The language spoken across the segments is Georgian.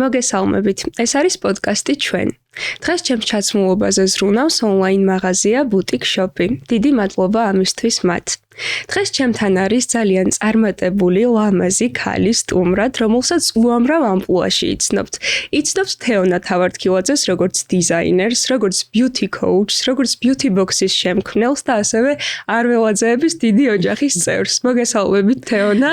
მოგესალმებით. ეს არის პოდკასტი ჩვენ. დღეს ჩემს ჩაცმულობაზე ზრუნავს ონლაინ მაღაზია ბუტიკ შოპი. დიდი მადლობა ამისთვის მათ. დღეს ჩემთან არის ძალიან წარმატებული ლამაზი ქალი სტუმრად, რომელსაც უამრავ ამპლუაში იცნობთ. იცნობთ თეონა თავარდქილაძეს როგორც დიზაინერს, როგორც beauty coach-ს, როგორც beauty box-ის შემქმნელს და ასევე არველაძეების დიდი ოჯახის წევრს. მოგესალმებით თეონა.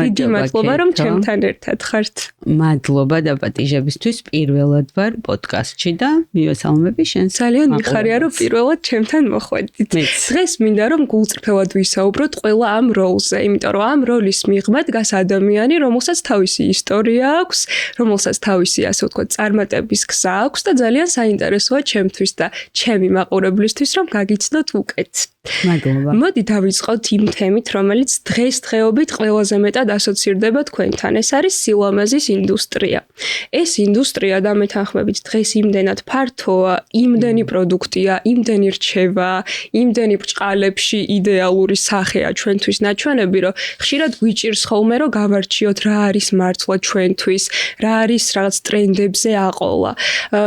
დიდი მადლობა რომ ჩემთან ერთად ხართ. მადლობა დაპატიჟებისთვის პირველად ვარ პოდკასტში და მივესალმები შენს. ძალიან მიხარია რომ პირველად ჩემთან მოხვედით. დღეს მინდა რომ გულწრფელად ვისაუბროთ ყველა ამ როლზე, იმიტომ რომ ამ როლის მიღმა დგას ადამიანი, რომელსაც თავისი ისტორია აქვს, რომელსაც თავისი ასე ვთქვათ წარმატების გზა აქვს და ძალიან საინტერესოა ჩემთვის და ჩემი მაყურებლისთვის რომ გაგიცნოთ უკეთ. მადლობა. მოდი დავიწყოთ იმ თემით, რომელიც დღესდღეობით ყველაზე მეტად ასოცირდება თქვენთან. ეს არის სილამაზის ინდუსტრია. ეს ინდუსტრია და მეთანხმებით დღეს იმდენად ფართოა, იმდენი პროდუქტია, იმდენი რჩება, იმდენი ბრჭყალებში იდეალური სახეა ჩვენთვის ნაჩვენები, რომ ხშირად გვიჭირს ხოლმე რომ გავარჩიოთ რა არის მართლა ჩვენთვის, რა არის რაღაც ტრენდებზე აყოლა.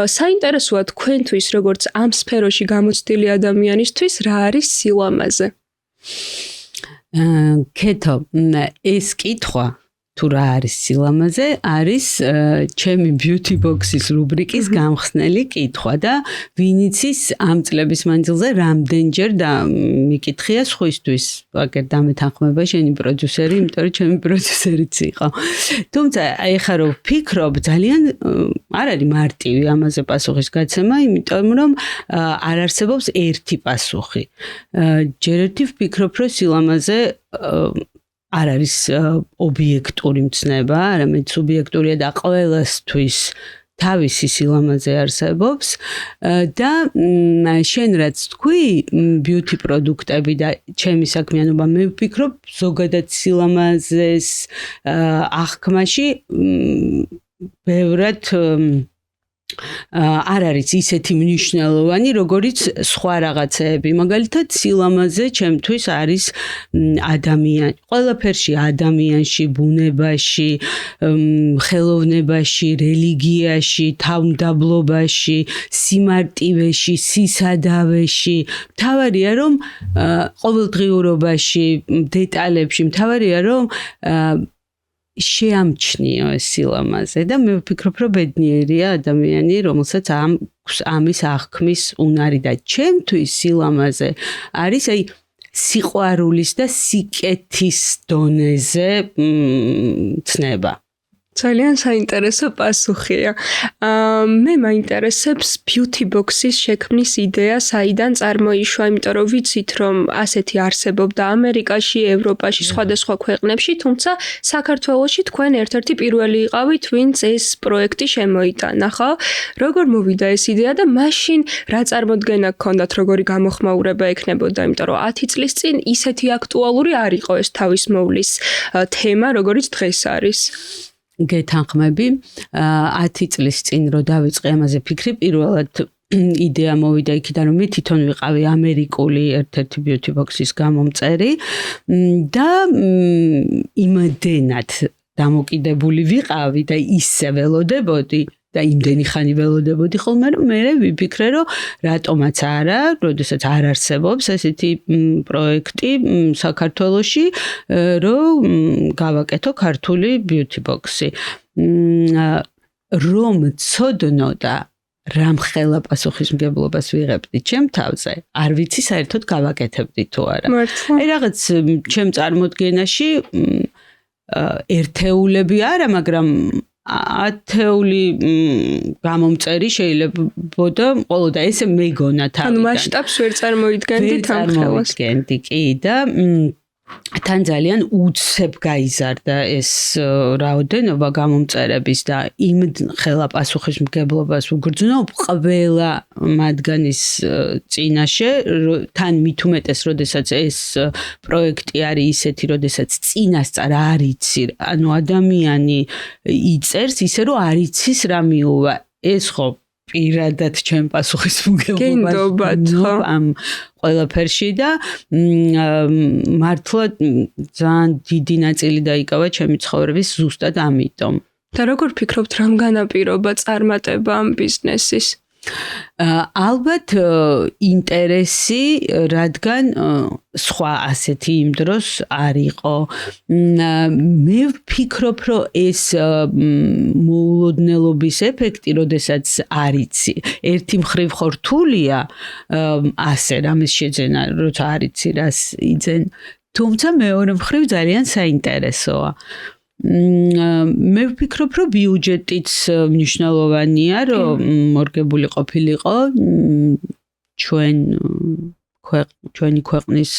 საინტერესოა თქვენთვის, როგორც ამ სფეროში გამოცდილი ადამიანისთვის, რა არის სილამაზე? ქეთო, ეს კითხვა თუ რა არის სილამაზე, არის ჩემი beauty box-ის რუბრიკის გამხსნელი კითხვა და ვინიცის ამ წლების მანძილზე რამდენჯერ და მიკითხია სხვისთვის. აგერ დამეთანხმება შენი პროდიუსერი, იმიტომ რომ ჩემი პროდიუსერიც იყო. თუმცა ეხლა რომ ვფიქრობ, ძალიან არ არის მარტივი ამაზე პასუხის გაცემა, იმიტომ რომ არ არსებობს ერთი პასუხი. ჯერ ერთი ვფიქრობ, რომ სილამაზე არ არის ობიექტური მცნება, არამედ სუბიექტურია და ყველასთვის თავისი სილამაზე არსებობს და შენ რაც თქვი beauty პროდუქტები და ჩემი საქმიანობა მე ვფიქრობ ზოგადად სილამაზეს აღქმაში ბევრად არ არის ისეთი მნიშვნელოვანი, როგორიც სხვა რაღაცეები. მაგალითად, სილამაზე ჩემთვის არის ადამიანი. ყველაფერში ადამიანში, ბუნებაში, ხელოვნებაში, რელიგიაში, თავმდაბლობაში, სიმარტივეში, სისადავეში. მთავარია რომ ყოველდღიურობაში, დეტალებში, მთავარია რომ შეამჩნიო ეს სილამაზე და მე ვფიქრობ, რომ ბედნიერია ადამიანი, რომელსაც ამის აღქმის უნარი და ჩემთვის სილამაზე არის აი სიყვარულის და სიკეთის დონეზე ცნება. ძალიან საინტერესო პასუხია. მე მაინტერესებს beauty box-ის შექმნის იდეა, საიდან წარმოიშვა, იმიტომ რომ ვიცით, რომ ასეთი არსებობდა ამერიკაში, ევროპაში, სხვადასხვა ქვეყნებში, თუმცა საქართველოში თქვენ ერთ-ერთი პირველი იყავით, ვინც ეს პროექტი შემოიტანა, ხო? როგორ მოვიდა ეს იდეა და მაშინ რა წარმოდგენა გქონდათ, როგორი გამოხმაურება ექნებოდა, იმიტომ რომ 10 წლის წინ ისეთი აქტუალური არ იყო ეს თავისმოვლის თემა, როგორიც დღეს არის. გეთანხმები 10 წლის წინ რო დავიწყე ამაზე ფიქრი, პირველად იდეა მოვიდა იქიდან, რომ მე თვითონ ვიყავი ამერიკული ერთ-ერთი beauty box-ის გამომწერი და იმდენად დამოკიდებული ვიყავი და ისე ველოდებოდი და იმდენი ხანი ველოდებოდი ხოლმე, რომ მე ვიფიქრე, რომ რატომაც არა, როდესაც არ არსებობს ესეთი პროექტი საქართველოში, რომ გავაკეთო ქართული beauty box-ი. რომ ცოდნო და რამხელა პასუხისმგებლობას ვიღებდი ჩემ თავზე, არ ვიცი საერთოდ გავაკეთებდი თუ არა. აი რაღაც ჩემ წარმოდგენაში ერთეულები არა, მაგრამ 10 გამომწერი შეიძლება და ყოველ და ესე მეგონა თავიდან. ანუ მასშტაბს ვერ წარმოიდგენდით ამ ხელას. წარმოიდგენდი კი და თან ძალიან უცებ გაიზარდა ეს რაოდენობა გამომწერების და იმ ხელა პასუხისმგებლობას უგრძნობ ყველა მათგანის წინაშე, თან მით უმეტეს, როდესაც ეს პროექტი არის ისეთი, როდესაც წინასწარ არ იცი, ანუ ადამიანი იწერს ისე, რომ არ იცის რა მიუვა. ეს ხო პირადად ჩემ პასუხისმგებლობას ამ ყველაფერში და მართლა ძალიან დიდი ნაწილი დაიკავა ჩემი ცხოვრების ზუსტად ამიტომ. და როგორ ფიქრობთ, რამ განაპირობა წარმატება ამ ბიზნესის? ალბათ ინტერესი, რადგან სხვა ასეთი იმ დროს არ იყო. მე ვფიქრობ, რომ ეს მოულოდნელობის ეფექტი, როდესაც არ იცი, ერთი მხრივ ხო რთულია ასე რამის შეძენა, როცა არ იცი რას იძენ, თუმცა მეორე მხრივ ძალიან საინტერესოა. მე ვფიქრობ, რომ ბიუჯეტიც მნიშვნელოვანია, რომ მორგებული ყოფილიყო ჩვენი ქვეყნის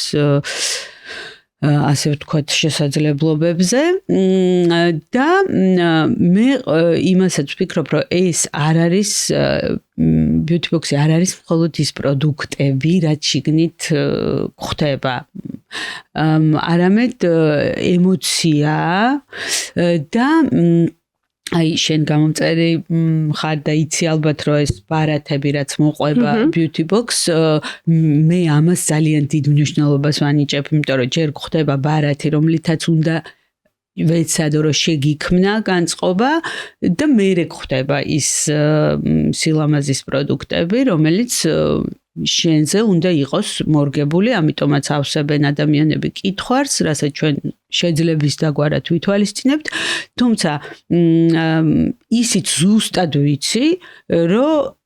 ასე ვთქვათ შესაძლებლობებზე და მე იმასაც ვფიქრობ, რომ ეს არ არის beauty box-ი არ არის მხოლოდ ის პროდუქტები, რაც შიგნით გვხდება. არამედ ემოცია და აი შენ გამომწერი ხარ და იცი ალბათ რომ ეს ბარათები რაც მოყვება beauty box მე ამას ძალიან დიდ მნიშვნელობას ვანიჭებ, იმიტომ რომ ჯერ გვხდება ბარათი, რომლითაც უნდა ვეცადო რომ შეგიქმნა განწყობა და მერე გვხდება ის სილამაზის პროდუქტები, რომელიც შენზე უნდა იყოს მორგებული, ამიტომაც ავსებენ ადამიანები კითხვარს, რასაც ჩვენ შეძლების დაგვარად ვითვალისწინებთ, თუმცა ისიც ზუსტად ვიცი, რომ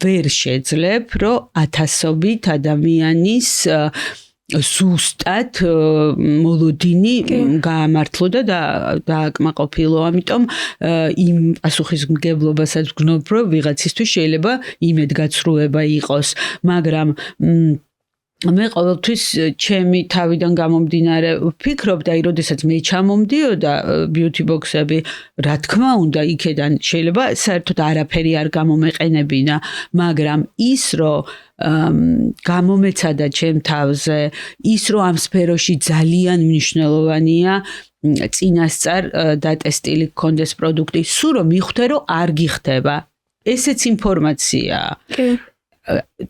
ვერ შეძლებ, რომ ათასობით ადამიანის ზუსტად მოლოდინი გაამართლო და დააკმაყოფილო, ამიტომ იმ პასუხისმგებლობასაც ვგნობ, რომ ვიღაცისთვის შეიძლება იმედგაცრუება იყოს, მაგრამ მე ყოველთვის ჩემი თავიდან გამომდინარე ვფიქრობ და როდესაც მე ჩამომდიოდა beauty box-ები, რა თქმა უნდა, იქედან შეიძლება საერთოდ არაფერი არ გამომეყენებინა, მაგრამ ის რომ გამომეცადა ჩემ თავზე, ის რომ ამ სფეროში ძალიან მნიშვნელოვანია წინასწარ დატესტილი გქონდეს პროდუქტი, სულ რომ მიხვდე რომ არ გიხდება. ესეც ინფორმაციაა.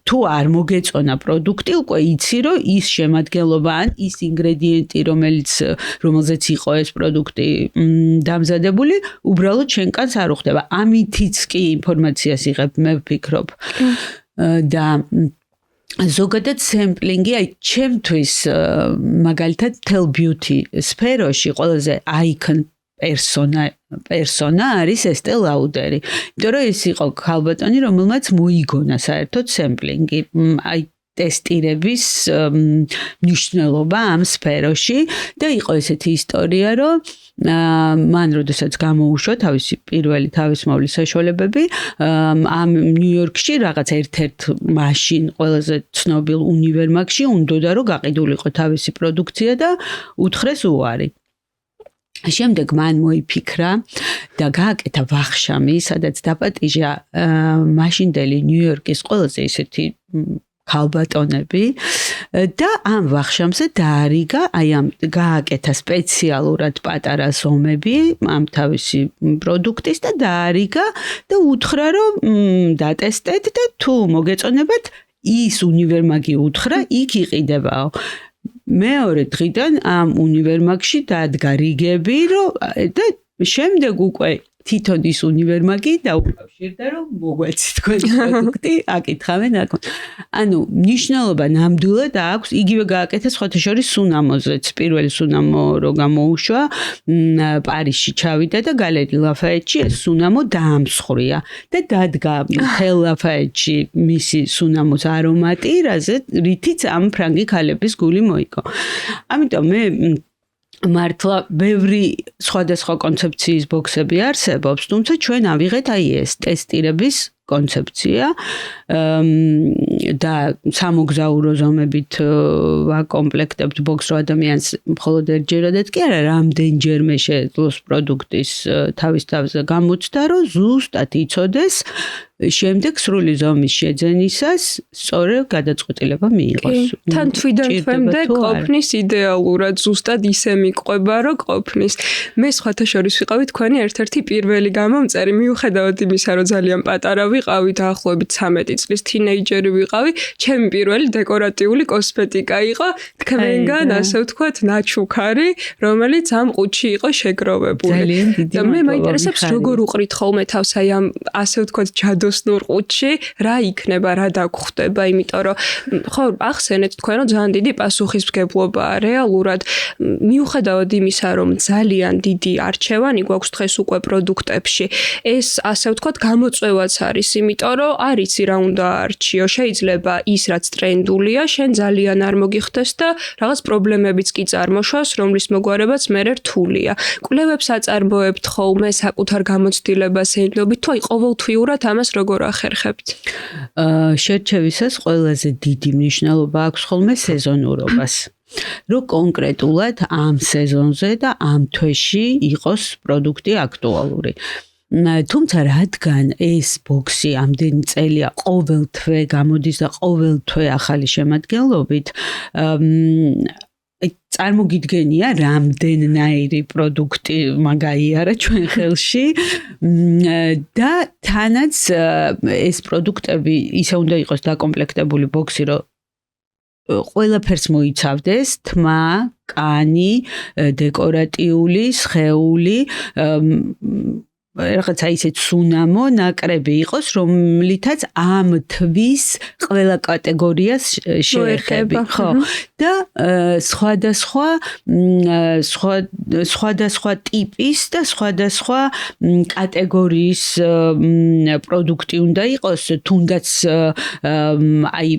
თუ არ მოგეწონა პროდუქტი, უკვე იცი რომ ის შემადგენლობა ან ის ინგრედიენტი, რომელზეც იყო ეს პროდუქტი დამზადებული, უბრალოდ შენკანს არ უხდება. ამითიც კი ინფორმაციას იღებ, მე ვფიქრობ. და ზოგადად სემპლინგი, აი ჩემთვის მაგალითად თელ ბიუთი სფეროში ყველაზე აიკონ პერსონა არის ესტე ლაუდერი. იმიტომ რომ ის იყო ქალბატონი, რომელმაც მოიგონა საერთოდ სემპლინგი, აი ტესტირების მნიშვნელობა ამ სფეროში და იყო ესეთი ისტორია, რომ მან როდესაც გამოუშვა თავისი პირველი თავისმოვლის საშუალებები, ამ ნიუ-იორკში რაღაც ერთ-ერთ მაშინ ყველაზე ცნობილ უნივერმაგში უნდოდა რომ გაყიდულიყო თავისი პროდუქცია და უთხრეს უარი. შემდეგ მან მოიფიქრა და გააკეთა ვახშამი, სადაც დაპატიჟა მაშინდელი ნიუ-იორკის ყველაზე ისეთი ქალბატონები და ამ ვახშამზე დაარიგა, აი ამ გააკეთა სპეციალურად პატარა ზომები ამ თავისი პროდუქტის და დაარიგა და უთხრა რომ დატესტეთ და თუ მოგეწონებათ ის უნივერმაგი უთხრა, იქ იყიდებაო. მეორე დღიდან ამ უნივერმაგში დადგა რიგები, და შემდეგ უკვე თვითონ ის უნივერმაგი დაუკავშირდა, რომ მოგვეცი თქვენი პროდუქტი, აკითხავენ აქ. ანუ მნიშვნელობა ნამდვილად აქვს, იგივე გააკეთა სხვათა შორის სუნამოზეც. პირველი სუნამო რო გამოუშვა, პარიზში ჩავიდა და გალერი ლაფაეტში ეს სუნამო დაამსხვრია და დადგა მთელ ლაფაეტში მისი სუნამოს არომატი, რითიც ამ ფრანგი ქალების გული მოიგო. ამიტომ მე მართლა ბევრი სხვადასხვა კონცეფციის ბოქსები არსებობს, თუმცა ჩვენ ავიღეთ აი ეს ტესტირების კონცეფცია და სამოგზაურო ზომებით ვაკომპლექტებთ ბოქს, რომ ადამიანს მხოლოდ ერთჯერადაც კი არა, რამდენჯერმე შეძლოს პროდუქტის თავის თავზე გამოცდა, რომ ზუსტად იცოდეს შემდეგ სრული ზომის შეძენისას სწორედ გადაწყვეტილება მიიღოს. თან თვიდან თვემდე ყოფნის იდეალურად ზუსტად ისე მიყვება, რომ ყოფნის. მე სხვათა შორის ვიყავი თქვენი ერთ-ერთი პირველი გამომწერი, მიუხედავად იმისა, რომ ძალიან პატარა ვიყავი, დაახლოებით 13 წლის თინეიჯერი ვიყავი, ჩემი პირველი დეკორატიული კოსმეტიკა იყო თქვენგან, ასე ვთქვათ, ნაჩუქარი, რომელიც ამ ყუთში იყო შეგროვებული. ძალიან დიდი და მე მაინტერესებს როგორ უყრით ხოლმე თავს აი ამ ასე ვთქვათ ჯადოსნურ ყუთში, რა იქნება, რა დაგხვდება, იმიტომ რომ ხო ახსენეთ თქვენ რომ ძალიან დიდი პასუხისმგებლობაა რეალურად მიუხედავად იმისა რომ ძალიან დიდი არჩევანი გვაქვს დღეს უკვე პროდუქტებში ეს ასე ვთქვათ გამოწვევაც არის იმიტომ რომ არ იცი რა უნდა არჩიო შეიძლება ის რაც ტრენდულია შენ ძალიან არ მოგიხდეს და რაღაც პრობლემებიც კი წარმოშვას რომლის მოგვარებაც მე რთულია კვლევებს აწარმოებთ ხოლმე საკუთარ გამოცდილებას ენდობით თუ აი ყოველთვიურად ამას როგორ ახერხებთ შერჩევისას ყველაზე დიდი მნიშვნელობა აქვს ხოლმე სეზონურობას რომ კონკრეტულად ამ სეზონზე და ამ თვეში იყოს პროდუქტი აქტუალური თუმცა რადგან ეს ბოქსი ამდენი წელია ყოველ თვე გამოდის და ყოველ თვე ახალი შემადგენლობით წარმოგიდგენია რამდენნაირი პროდუქტი მაგაიარა ჩვენ ხელში და თანაც ეს პროდუქტები ისე უნდა იყოს დაკომპლექტებული ბოქსი რომ ყველაფერს მოიცავდეს თმა, კანი, დეკორატიული, სხეული რაღაცა ისეთ სუნამო ნაკრები იყოს, რომლითაც ამ თვის ყველა კატეგორიას შეეხები, ხო? და სხვადასხვა ტიპის და სხვადასხვა კატეგორიის პროდუქტი უნდა იყოს, თუნდაც აი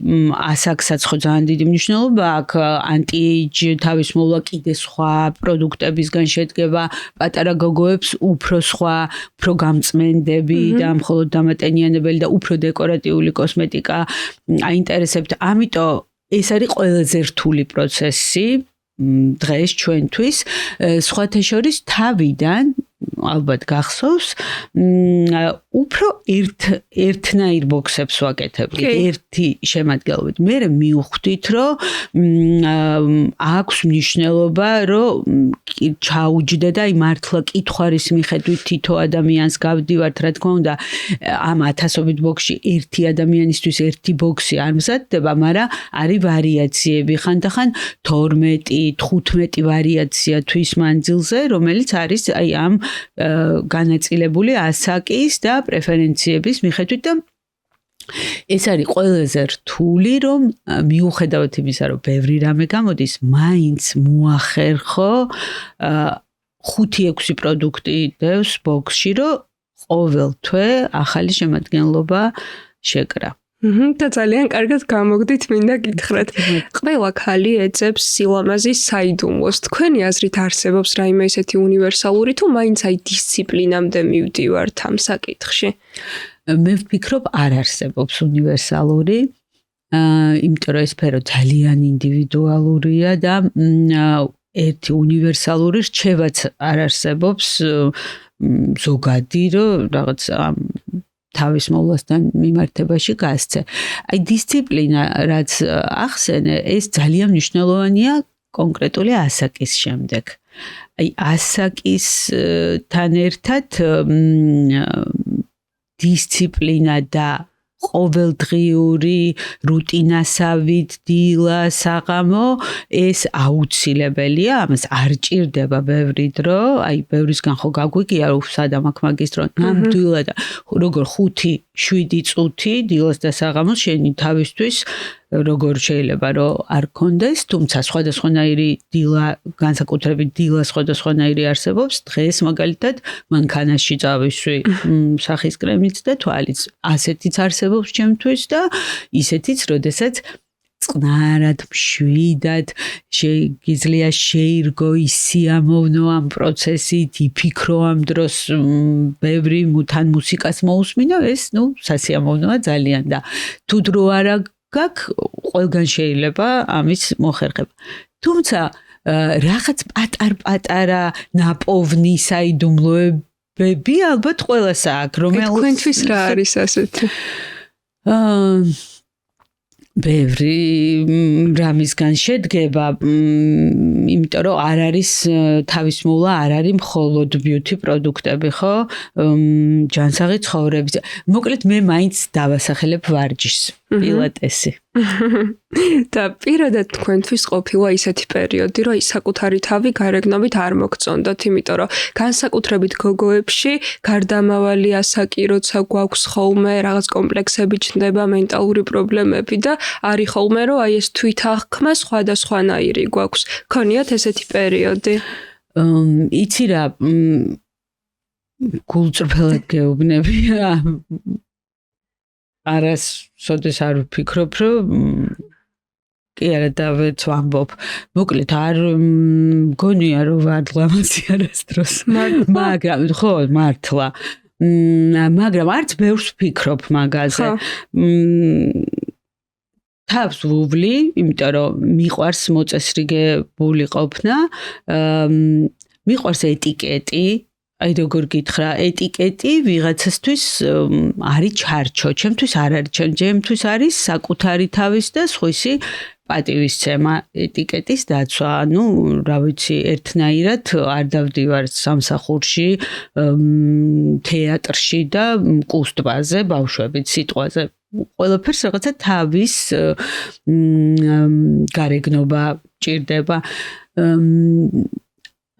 ასაკსაც ხო ძალიან დიდი მნიშვნელობა აქვს, ანტი-ეიჯ თავისმოვლა კიდე სხვა პროდუქტებისგან შედგება, პატარა გოგოებს უფრო სხვა უფრო გამწმენდები და მხოლოდ დამატენიანებელი და უფრო დეკორატიული კოსმეტიკა აინტერესებთ. ამიტომ ეს არის ყველაზე რთული პროცესი დღეს ჩვენთვის. სხვათა შორის თავიდან ალბათ გახსოვს უფრო ერთნაირ ბოქსებს ვაკეთებდით ერთი შემადგენლობით მე მივხვდით რომ აქვს მნიშვნელობა რომ ჩაუჯდე და აი მართლა კითხვარის მიხედვით თითო ადამიანს გავდივართ რა თქმა უნდა ამ ათასობით ბოქსში ერთი ადამიანისთვის ერთი ბოქსი არ მზადდება მაგრამ არის ვარიაციები ხანდახან 12-15 ვარიაცია თვის მანძილზე რომელიც არის აი ამ განაწილებული ასაკის და პრეფერენციების მიხედვით და ეს არის ყველაზე რთული რომ მიუხედავად იმისა რომ ბევრი რამე გამოდის მაინც მოახერხო 5-6 პროდუქტი დევს ბოქსში რომ ყოველ თვე ახალი შემადგენლობა შეკრა და ძალიან კარგად გამოგდით მინდა გითხრათ. ყველა ქალი ეძებს სილამაზის საიდუმლოს. თქვენი აზრით არსებობს რაიმე ისეთი უნივერსალური თუ მაინც აი დისციპლინამდე მივდივართ ამ საკითხში? მე ვფიქრობ არ არსებობს უნივერსალური, იმიტომ რომ ეს სფერო ძალიან ინდივიდუალურია და ერთი უნივერსალური რჩევაც არ არსებობს ზოგადი რომ რაღაც თავის მოვლასთან მიმართებაში გასცე. აი დისციპლინა რაც ახსენე, ეს ძალიან მნიშვნელოვანია კონკრეტული ასაკის შემდეგ. აი ასაკისთან ერთად დისციპლინა და ყოველდღიური რუტინასავით დილა საღამო ეს აუცილებელია ამას არ ჭირდება ბევრი დრო აი ბევრისგან ხო გაგვიგია რომ სადამ აქ მაგის დრო ნამდვილად როგორ 5-7 წუთი დილას და საღამოს შენი თავისთვის როგორ შეიძლება რომ არ კონდეს თუმცა სხვადასხვანაირი დილა განსაკუთრებით დილა სხვადასხვანაირი არსებობს დღეს მაგალითად მანქანაში წავისვი სახის კრემით და თვალიც ასეთიც არსებობს ჩემთვის და ისეთიც როდესაც წყნარად მშვიდად შეგიძლია შეირგო ისიამოვნო ამ პროცესით იფიქრო ამ დროს ბევრი თან მუსიკას მოусმინო ეს ნუ სასიამოვნოა ძალიან და თუ დრო არა გაკ ყველგან შეიძლება ამის მოხერხება. თუმცა რაღაც პატარ-პატარა ნაპოვნი საიდუმლოები ბები ალბათ ყველას აქვს, რომელიც თქვენთვის რა არის ასეთი? ბევრი რამისგან შედგება, იმიტომ რომ არ არის თავის მოულა არ არის მხოლოდ ბიუთი პროდუქტები, ხო? ჯანსაღი ცხოვრების. მოკლედ მე მაინც დავასახელებ ვარჯიშს, პილატესი. და პირადად თქვენთვის ყოფილა ისეთი პერიოდი, რომ საკუთარი თავი გარეგნობით არ მოგწონდოთ, იმიტომ რომ განსაკუთრებით გოგოებში გარდამავალი ასაკი, როცა გვაქვს ხოლმე რაღაც კომპლექსები ჩნდება, მენტალური პრობლემები და არის ხოლმე რომ აი ეს თვითახკმა სხვადასხვანაირი გვაქვს. ქონიათ ესეთი პერიოდი? იცი რა, გულწრფელად გეუბნები. არასოდეს არ ვფიქრობ, რომ კი არა დავეც ვამბობ. მოკლედ არ მგონია რომ ვარ ლამაზი არასდროს. მაგრამ ხო, მართლა. მაგრამ არც ბევრს ვფიქრობ მაგაზე. თავს ვუვლი, იმიტომ რომ მიყვარს მოწესრიგებული ყოფნა, მიყვარს ეტიკეტი. აი როგორ გითხრა, ეტიკეტი ვიღაცასთვის არის ჩარჩო, ჩემთვის არ არის, ჩემთვის არის საკუთარი თავის და სხვისი პატივისცემა, ეტიკეტის დაცვა. ანუ, რა ვიცი, ერთნაირად არ დავდივარ სამსახურში, თეატრში და კუსტბაზე, ბავშვებით, სიტყვაზე. ყველაფერს რაღაცა თავის გარეგნობა ჭირდება.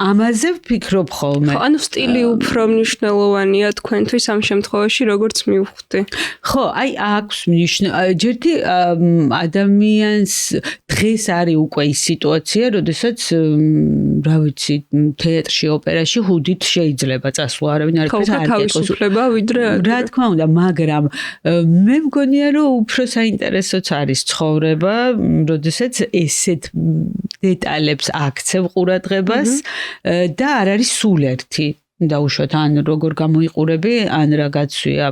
ამაზე ვფიქრობ ხოლმე. ანუ სტილი უფრო მნიშვნელოვანია თქვენთვის ამ შემთხვევაში, როგორც მივხვდი. ხო, აი აქვს ჯერთი ადამიანს დღეს არის უკვე ის სიტუაცია, როდესაც რა ვიცი, თეატრში, ოპერაში ჰუდით შეიძლება წასვლა, არავინ არ ეკეთებს არ თავისუფლება ვიდრე რა თქმა უნდა, მაგრამ მე მგონია, რომ უფრო საინტერესოც არის ცხოვრება, როდესაც ესეთ დეტალებს აქცევ ყურადღებას და არ არის სულ ერთი. დაუშვათ, ან როგორ გამოიყურები, ან რა გაცვია,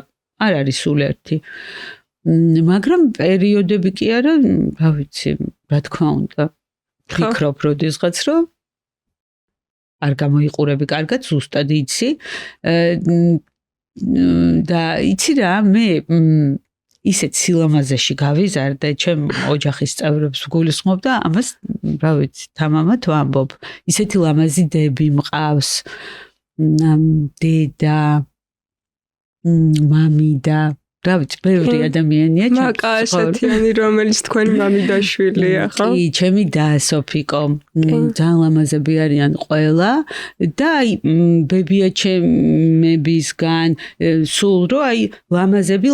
არ არის სულ ერთი. მაგრამ პერიოდები კი არა, რა ვიცი, რა თქმა უნდა. ვფიქრობ როდესღაც, რომ არ გამოიყურები კარგად, ზუსტად იცი. და იცი რა, მე ისეთ სილამაზეში გავიზარდე, ჩემ ოჯახის წევრებს ვგულისხმობ და ამას, რა ვიცი, თამამად ვამბობ. ისეთი ლამაზი დები მყავს, დედა, მამი და რა ვიცი, ბევრი ადამიანია ჩემს მაკა ასეთიანი, რომელიც თქვენი მამი და შვილია, ხო? კი, ჩემი და სოფიკო, ძალიან ლამაზები არიან ყველა და აი ბებია ჩემებისგან სულ რო აი ლამაზები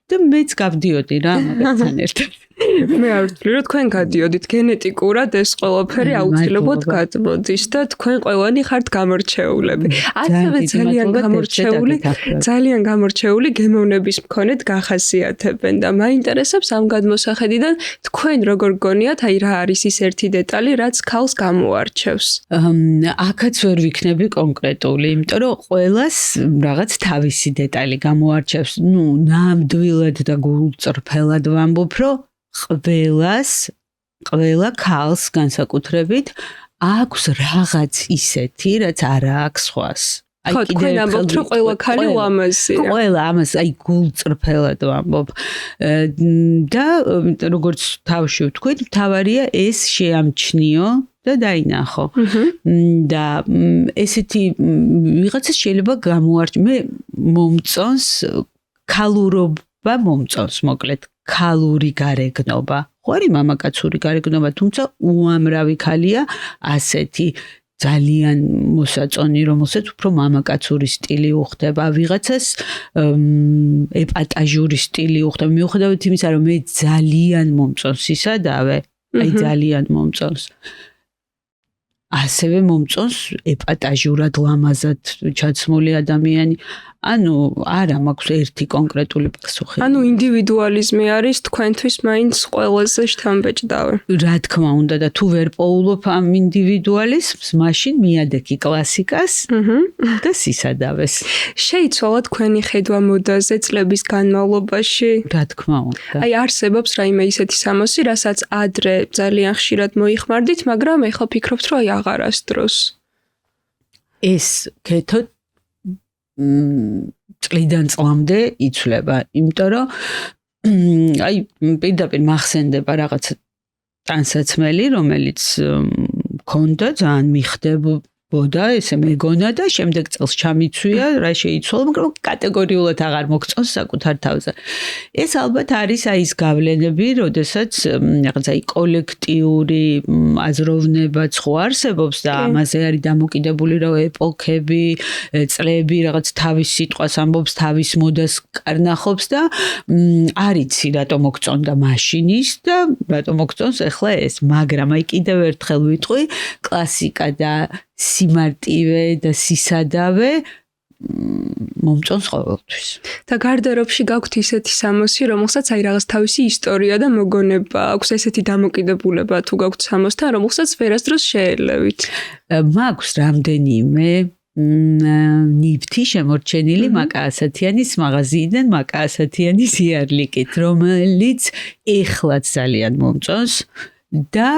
და მეც გავდიოდი რა მაგასთან ერთად. მე არ ვთვლი, რომ თქვენ გადიოდით გენეტიკურად ეს ყველაფერი აუცილებლად გადმოდის და თქვენ ყველანი ხართ გამორჩეულები. ასევე ძალიან გამორჩეული გემოვნების მქონედ გახასიათებენ და მაინტერესებს ამ გადმოსახედიდან თქვენ როგორ გონიათ, აი რა არის ის ერთი დეტალი, რაც ქალს გამოარჩევს. აქაც ვერ ვიქნები კონკრეტული, იმიტომ რომ ყველას რაღაც თავისი დეტალი გამოარჩევს. ნუ ნამდვილად და გულწრფელად ვამბობ, რომ ყველა ქალს განსაკუთრებით აქვს რაღაც ისეთი, რაც არ აქვს სხვას. ხო, თქვენ ამბობთ, რომ ყველა ქალი ლამაზია. ყველა ამას აი გულწრფელად ვამბობ. და როგორც თავში ვთქვით, მთავარია ეს შეამჩნიო და დაინახო. და ესეთი ვიღაცა შეიძლება გამოარჩიო. მე მომწონს ქალურობა მომწონს, მოკლედ. ქალური გარეგნობა. ხო არის მამაკაცური გარეგნობა, თუმცა უამრავი ქალია ასეთი ძალიან მოსაწონი, რომელსაც უფრო მამაკაცური სტილი უხდება, ვიღაცას ეპატაჟური სტილი უხდება. მიუხედავად იმისა, რომ მე ძალიან მომწონს ისადავე, აი ძალიან მომწონს. ასევე მომწონს ეპატაჟურად ლამაზად ჩაცმული ადამიანი. ანუ არა მაქვს ერთი კონკრეტული პასუხი. ანუ ინდივიდუალიზმი არის თქვენთვის მაინც ყველაზე შთამბეჭდავი. რა თქმა უნდა და თუ ვერ პოულობ ამ ინდივიდუალიზმს, მაშინ მიადექი კლასიკას და სისადავეს. შეიცვალა თქვენი ხედვა მოდაზე წლების განმავლობაში? რა თქმა უნდა. აი არსებობს რაიმე ისეთი სამოსი, რასაც ადრე ძალიან ხშირად მოიხმარდით, მაგრამ ეხლა ფიქრობთ, რომ აი აღარასდროს. ეს კეთო წლიდან წლამდე იცვლება, იმიტომ რომ აი პირდაპირ მახსენდება რაღაცა ტანსაცმელი, რომელიც მქონდა, ძალიან მიხდებოდა, ესე მეგონა და შემდეგ წელს ჩამიცვია, რა შეიცვალა, მაგრამ კატეგორიულად აღარ მოგწონს საკუთარ თავზე. ეს ალბათ არის აი ის გავლენები, როდესაც რაღაცა აი კოლექტიური აზროვნება ხო არსებობს და ამაზე არის დამოკიდებული, რომ ეპოქები, წლები რაღაც თავის სიტყვას ამბობს, თავის მოდას კარნახობს და არიცი რატომ მოგწონდა მაშინის და რატომ მოგწონს ახლა ეს, მაგრამ აი კიდევ ერთხელ ვიტყვი, კლასიკა და სიმარტივე და სისადავე მომწონს ყოველთვის. და გარდერობში გაქვთ ისეთი სამოსი, რომელსაც აი რაღაც თავისი ისტორია და მოგონება აქვს, ესეთი დამოკიდებულება თუ გაქვთ სამოსთან, რომელსაც ვერასდროს შეელევით. მაქვს რამდენიმე ნივთი შემორჩენილი მაკა ასათიანის მაღაზიიდან მაკა ასათიანის იარლიკით, რომელიც ეხლაც ძალიან მომწონს და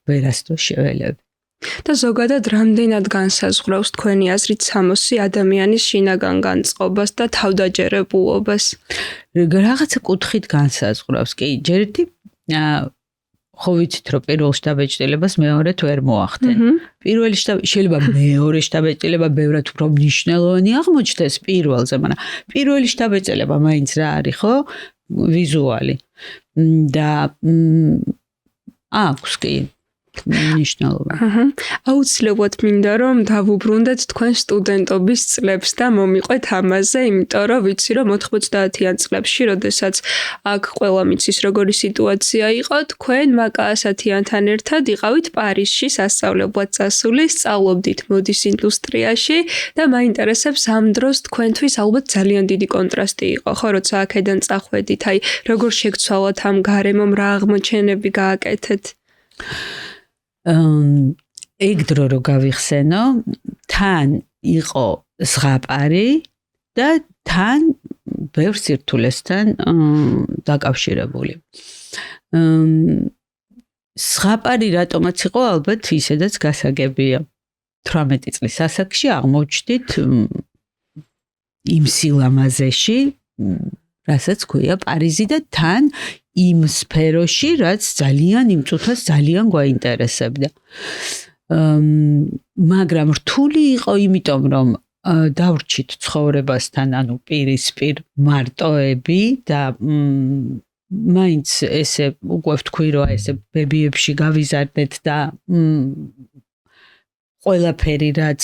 ვერასდროს შეველებ. და ზოგადად რამდენად განსაზღვრავს თქვენი აზრით სამოსი ადამიანის შინაგან განწყობას და თავდაჯერებულობას? რაღაცა კუთხით განსაზღვრავს. კი, ჯერეთი ხო ვიცით, რომ პირველ შთაბეჭდილებას მეორედ ვერ მოახდენ. პირველი შეიძლება მეორე შთაბეჭდილება ბევრად უფრო მნიშვნელოვანი აღმოჩნდეს პირველზე, მაგრამ პირველი შთაბეჭდილება მაინც რა არის, ხო? ვიზუალი. და აქვს კი მნიშვნელობა. აუცილებლად მინდა რომ დავუბრუნდეთ თქვენ სტუდენტობის წლებს და მომიყვეთ ამაზე, იმიტომ რომ ვიცი რომ 90-იან წლებში, როდესაც აქ ყველა მიცის როგორი სიტუაცია იყო, თქვენ მაკა ასათიანთან ერთად იყავით პარიზში სასწავლებლად წასული, სწავლობდით მოდის ინდუსტრიაში და მაინტერესებს ამ დროს თქვენთვის ალბათ ძალიან დიდი კონტრასტი იყო, ხო, როცა აქედან წახვედით, აი როგორ შეგცვალათ ამ გარემომ, რა აღმოჩენები გააკეთეთ? ეგ დრო რო გავიხსენო, თან იყო ზღაპარი და თან ბევრ სირთულესთან დაკავშირებული. ზღაპარი რატომაც იყო, ალბათ ისედაც გასაგებია. 18 წლის ასაკში აღმოჩნდით იმ სილამაზეში, რასაც ქვია პარიზი და თან იმ სფეროში, რაც ძალიან იმ წუთას ძალიან გვაინტერესებდა. მაგრამ რთული იყო იმიტომ, რომ დავრჩით ცხოვრებასთან, ანუ პირისპირ მარტოები და მაინც ესე უკვე ვთქვი, რომ ესე ბებიებში გავიზარდეთ და ყველაფერი, რაც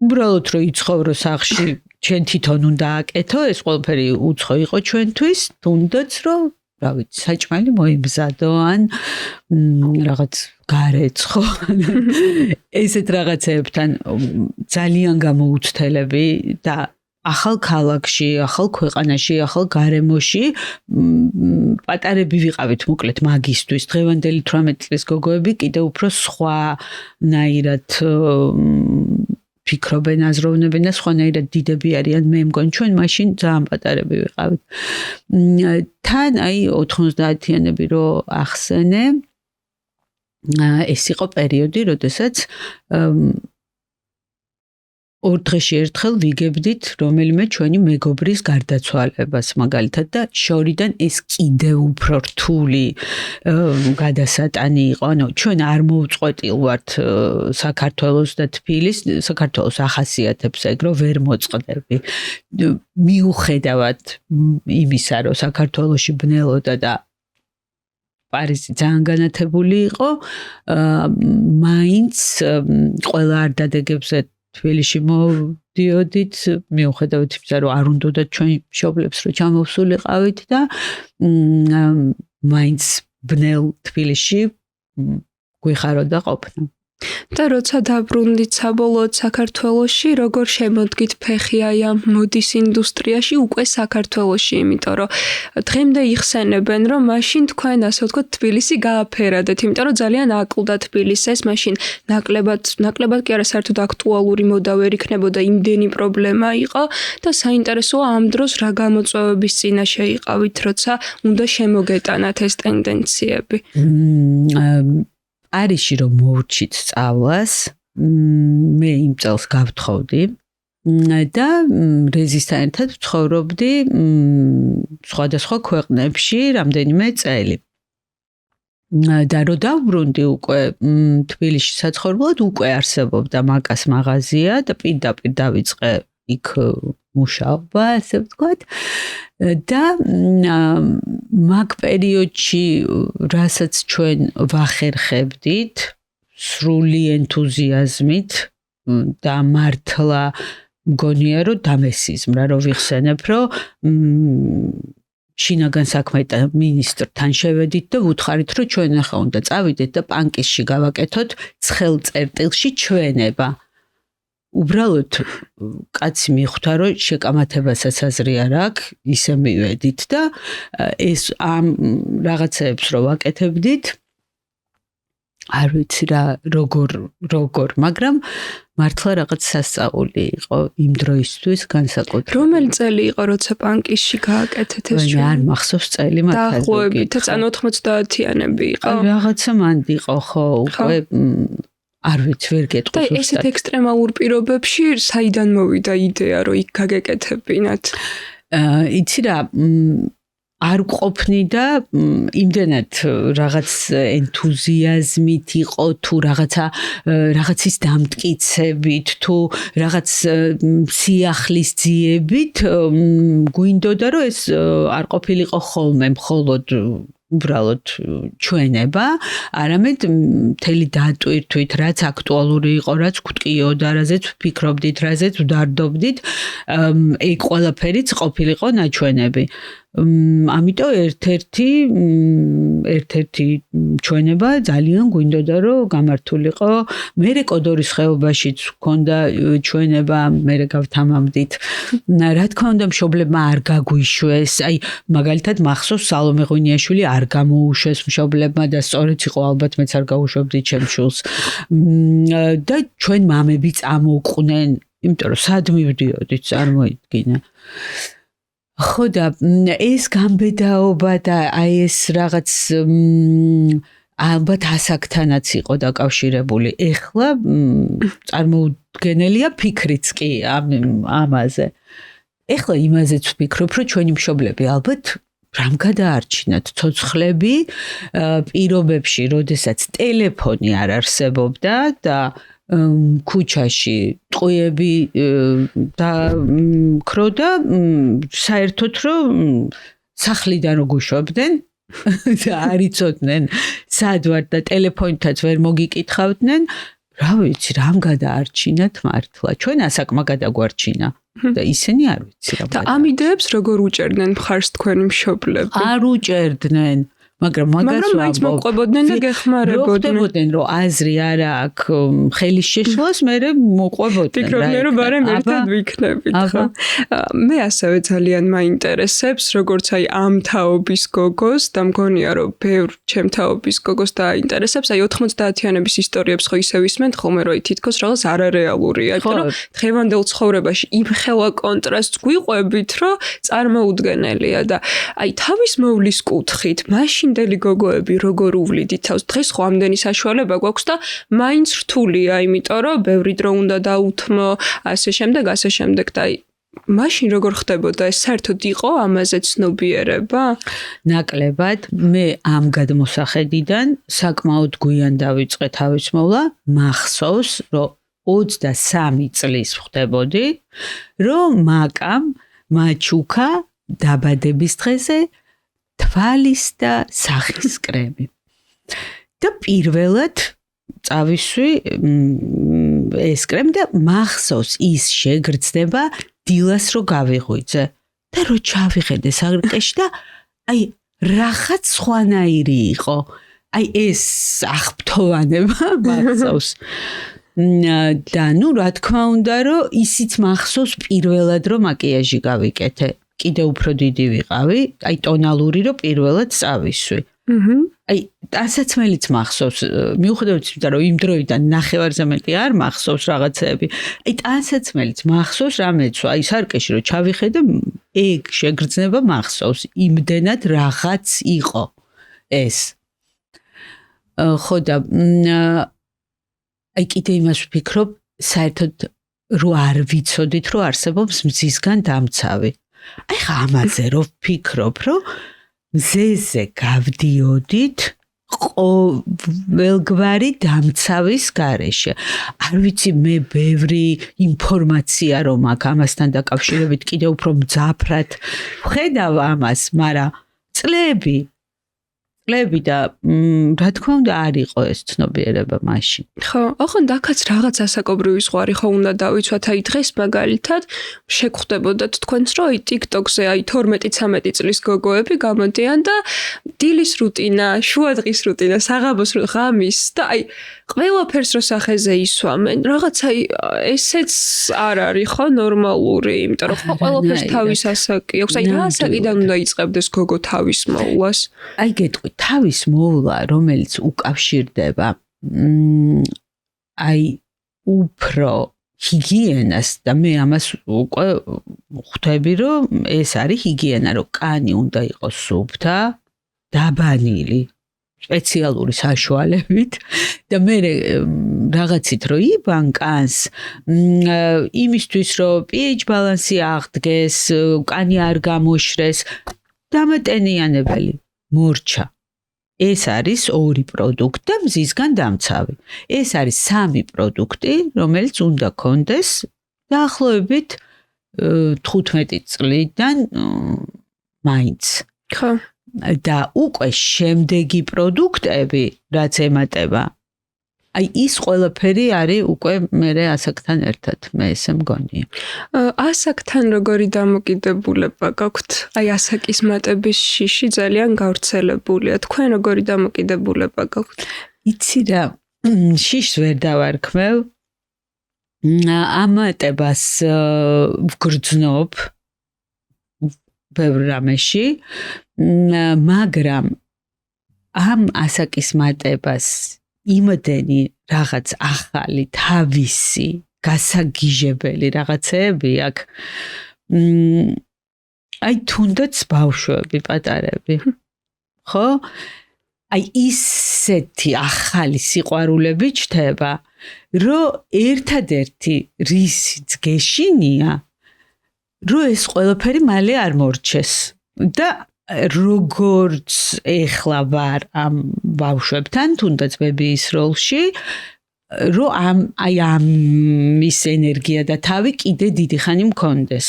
უბრალოდ რომ იცხოვრო სახლში ჩვენ თვითონ უნდა აკეთო, ეს ყველაფერი უცხო იყო ჩვენთვის, თუნდაც რომ, რა ვიცი, საჭმელი მოიმზადო ან რაღაც გარეცხო. ესეთ რაღაცებთან ძალიან გამოუცდელები და ახალ ქალაქში, ახალ ქვეყანაში, ახალ გარემოში პატარები ვიყავით, მოკლედ მაგისტვის. დღევანდელი 18 წლის გოგოები კიდევ უფრო სხვანაირად ფიქრობენ, აზროვნებენ და სხვანაირად დიდები არიან. მე მგონი ჩვენ მაშინ ძალიან პატარები ვიყავით. თან აი 90-იანები რო ახსენე, ეს იყო პერიოდი, როდესაც ორ დღეში ერთხელ ვიგებდით რომელიმე ჩვენი მეგობრის გარდაცვალებას მაგალითად და შორიდან ეს კიდევ უფრო რთული გადასატანი იყო. ანუ ჩვენ არ მოვწყვეტილ ვართ საქართველოს და თბილისს, საქართველოს ახასიათებს ეგ, რომ ვერ მოწყდები. მიუხედავად იმისა, რომ საქართველოში ბნელოდა და პარიზი ძალიან განათებული იყო, მაინც ყველა არ დადეგებზე თბილისში მოვდიოდით, მიუხედავად იმისა, რომ არ უნდათ ჩვენ მშობლებს რომ ჩამოვსულიყავით და მაინც ბნელ თბილისში გვიხაროდა ყოფნა. და როცა დაბრუნდით საბოლოოდ საქართველოში, როგორ შემოდგით ფეხი აი ამ მოდის ინდუსტრიაში უკვე საქართველოში, იმიტომ რომ დღემდე იხსენებენ, რომ მაშინ თქვენ ასე ვთქვათ თბილისი გააფერადეთ, იმიტომ რომ ძალიან აკლდა თბილისს ეს მაშინ ნაკლებად კი არა საერთოდ აქტუალური მოდა ვერ იქნებოდა, იმდენი პრობლემა იყო და საინტერესოა ამ დროს რა გამოწვევების წინაშე იყავით, როცა უნდა შემოგეტანათ ეს ტენდენციები. პარიზში რომ მოვჭით სწავლას, მე იმ წელს გავთხოვდი და რეზისთან ერთად ვცხოვრობდი სხვადასხვა ქვეყნებში რამდენიმე წელი. და რო დავბრუნდი უკვე თბილისში საცხოვრებლად უკვე არსებობდა მაკას მაღაზია და პირდაპირ დავიწყე იქ მუშაობა, ასე ვთქვათ. და მაგ პერიოდში, რასაც ჩვენ ვახერხებდით, სრული ენთუზიაზმით და მართლა მგონია, რომ დამესიზმრა, რომ ვიხსენებ, რომ შინაგან საქმეთა მინისტრთან შევედით და ვუთხარით, რომ ჩვენ ახლა უნდა წავიდეთ და პანკისში გავაკეთოთ ცხელ წერტილში ჩვენება. უბრალოდ კაცი მიხვდა, რომ შეკამათებასაც აზრი არ აქვს, ისე მივედით და ეს ამ რაღაცებს რო ვაკეთებდით, არ ვიცი რა როგორ, მაგრამ მართლა რაღაც სასწაული იყო იმ დროისთვის განსაკუთრებით. რომელი წელი იყო, როცა პანკისში გააკეთეთ ეს ჩვენ? არ მახსოვს წელი მართლა. დაახლოებით, წან 90-იანები იყო. რაღაცა მანდ იყო, ხო, უკვე არ ვიცი, ვერ გეტყვი ზუსტად. და ესეთ ექსტრემალურ პირობებში საიდან მოვიდა იდეა, რომ იქ გაგეკეთებინათ? იცი რა, არ ყოფნი და იმდენად რაღაც ენთუზიაზმით იყო თუ რაღაცის დამტკიცებით თუ რაღაც სიახლის ძიებით გვინდოდა რომ ეს არ ყოფილიყო ხოლმე მხოლოდ უბრალოდ ჩვენება, არამედ მთელი დატვირთვით, რაც აქტუალური იყო, რაც გვტკიოდა, რაზეც ვფიქრობდით, რაზეც ვდარდობდით, ეგ ყველაფერიც ყოფილიყო ნაჩვენები. ამიტომ ერთ-ერთი ჩვენება ძალიან გვინდოდა რომ გამართულიყო. მერე კოდორის ხეობაშიც ჰქონდა ჩვენება, მერე გავთამამდით. რა თქმა უნდა, მშობლებმა არ გაგვიშვეს. აი, მაგალითად მახსოვს სალომე ღვინიაშვილი არ გამოუშვეს მშობლებმა და სწორედ იყო ალბათ მეც არ გავუშვებდი ჩემ შულს. და ჩვენ მამები წამოყვნენ, იმიტომ რომ სად მივდიოდით, წარმოიდგინე. ხო და ეს გამბედაობა და აი ეს რაღაც ალბათ ასაკთანაც იყო დაკავშირებული. ეხლა წარმოუდგენელია ფიქრიც კი ამაზე. ეხლა იმაზეც ვფიქრობ, რომ ჩვენი მშობლები ალბათ რამ გადაარჩინათ ცოცხლები პირობებში, როდესაც ტელეფონი არ არსებობდა და ქუჩაში ტყუები და ქროდა საერთოდ რომ სახლიდან რო გუშვებდნენ და არ იცოდნენ სად ვარ და ტელეფონითაც ვერ მოგიკითხავდნენ, რა ვიცი, რამ გადაარჩინათ მართლა. ჩვენ ასაკმა გადაგვარჩინა და ისინი არ ვიცი რა. და ამ იდეებს როგორ უჭერდნენ მხარს თქვენი მშობლები? არ უჭერდნენ. მაგრამ მაინც მოყვებოდნენ და გეხმარებოდნენ. რომ აზრი არ აქვს ხელის შეშლას, მე მოყვებოდნენ. ფიქრობდნენ რომ ბარემ ერთად ვიქნებით, ხო? მე ასევე ძალიან მაინტერესებს, როგორც აი ამ თაობის გოგოს და მგონია რომ ბევრ ჩემ თაობის გოგოს დაინტერესებს, აი 90-იანების ისტორიებს ხო ისე ვისმენთ ხოლმე, რომ თითქოს რაღაც არარეალურია, იმიტომ რომ დღევანდელ ცხოვრებაში იმ ხელა კონტრასტს გვიყვებით, რომ წარმოუდგენელია და აი თავის მოვლის კუთხით, მაშინ დელი გოგოები როგორ უვლიდით თავს? დღეს ხო ამდენი საშუალება გვაქვს და მაინც რთულია, იმიტომ რომ ბევრი დრო უნდა დაუთმო, ასე შემდეგ და მაშინ როგორ ხდებოდა ეს? საერთოდ იყო ამაზე ცნობიერება? ნაკლებად. მე ამ გადმოსახედიდან საკმაოდ გვიან დავიწყე თავის მოვლა, მახსოვს, რომ 23 წლის ხდებოდი, რომ მაკამ მაჩუქა დაბადების დღეზე თვალის და სახის კრემი. და პირველად წავისვი ეს კრემი და მახსოვს ის შეგრძნება დილას რო გავიღვიძე და რო ჩავიხედე სარკეში და აი რაღაც სხვანაირი იყო. აი ეს აღფრთოვანება მახსოვს. და ნუ რა თქმა უნდა რომ ისიც მახსოვს პირველად რომ მაკიაჟი გავიკეთე. კიდე უფრო დიდი ვიყავი, აი ტონალური რომ პირველად წავისვი. აი ტანსაცმელიც მახსოვს, მიუხედავად იმისა, რომ იმ დროიდან ნახევარზე მეტი არ მახსოვს რაღაცები. აი ტანსაცმელიც მახსოვს, რამეცვა, აი სარკეში რომ ჩავიხედე, ეგ შეგრძნება მახსოვს, იმდენად რაღაც იყო ეს. ხო და აი კიდე იმას ვფიქრობ, საერთოდ რო არ ვიცოდით, რომ არსებობს მზისგან დამცავი. აი ხა ამაზე რო ვფიქრობ, რომ მზეზე გავდიოდით ყველგვარი დამცავის გარეშე. არ ვიცი მე ბევრი ინფორმაცია რომ აქ ამასთან დაკავშირებით კიდე უფრო მძაფრად ვხედავ ამას, მაგრამ წლები და რა თქმა უნდა არ იყო ეს ცნობიერება მაშინ. ხო, ოღონდ აქაც რაღაც ასაკობრივი ზღვარი ხო უნდა დავიცვათ, აი დღეს მაგალითად შეგხვდებოდათ თქვენს რომ აი TikTok-ზე აი 12-13 წლის გოგოები გამოდიან და დილის რუტინა, შუადღის რუტინა, საღამოს ღამის და აი ყველაფერს რო სახეზე ისვამენ, რაღაც აი ესეც არ არის ხო ნორმალური, იმიტომ რომ ხო ყველაფერს თავის ასაკი აქვს. აი რა ასაკიდან უნდა იწყებდეს გოგო თავის მოვლას? აი გეტყვი თავის მოვლა, რომელიც უკავშირდება აი უფრო ჰიგიენას და მე ამას უკვე ხვდები, რომ ეს არის ჰიგიენა, რომ კანი უნდა იყოს სუფთა, დაბანილი, სპეციალური საშუალებით და მე რაღაცით რომ იბან კანს იმისთვის რომ pH ბალანსი აღდგეს, კანი არ გამოშრეს, დამატენიანებელი მორჩა. ეს არის 2 პროდუქტი და მზისგან დამცავი. ეს არის 3 პროდუქტი, რომელიც უნდა კონდეს დაახლოებით 15 წლიდან მაინც. ხო. და უკვე შემდეგი პროდუქტები, რაც ემატება, აი ის ყველაფერი არის უკვე მერე ასაკთან ერთად, მე ესე მგონია. ასაკთან როგორი დამოკიდებულება გაქვთ? აი ასაკის მატების შიში ძალიან გავრცელებულია. თქვენ როგორი დამოკიდებულება გაქვთ? იცი რა, შიშს ვერ დავარქმევ. ამატებას ვგრძნობ ბევრ რამეში, მაგრამ ამ ასაკის მატებას იმდენი რაღაც ახალი თავისი გასაგიჟებელი რაღაცეები აქ აი თუნდაც ბავშვები პატარები ხო აი ისეთი ახალი სიყვარულები ჩდება რომ ერთადერთი რისიც გეშინია რომ ეს ყველაფერი მალე არ მორჩეს და როგორც ეხლა ვარ ამ ბავშვებთან თუნდაც ბებიის როლში რომ ამის ენერგია და თავი კიდე დიდი ხანი მქონდეს.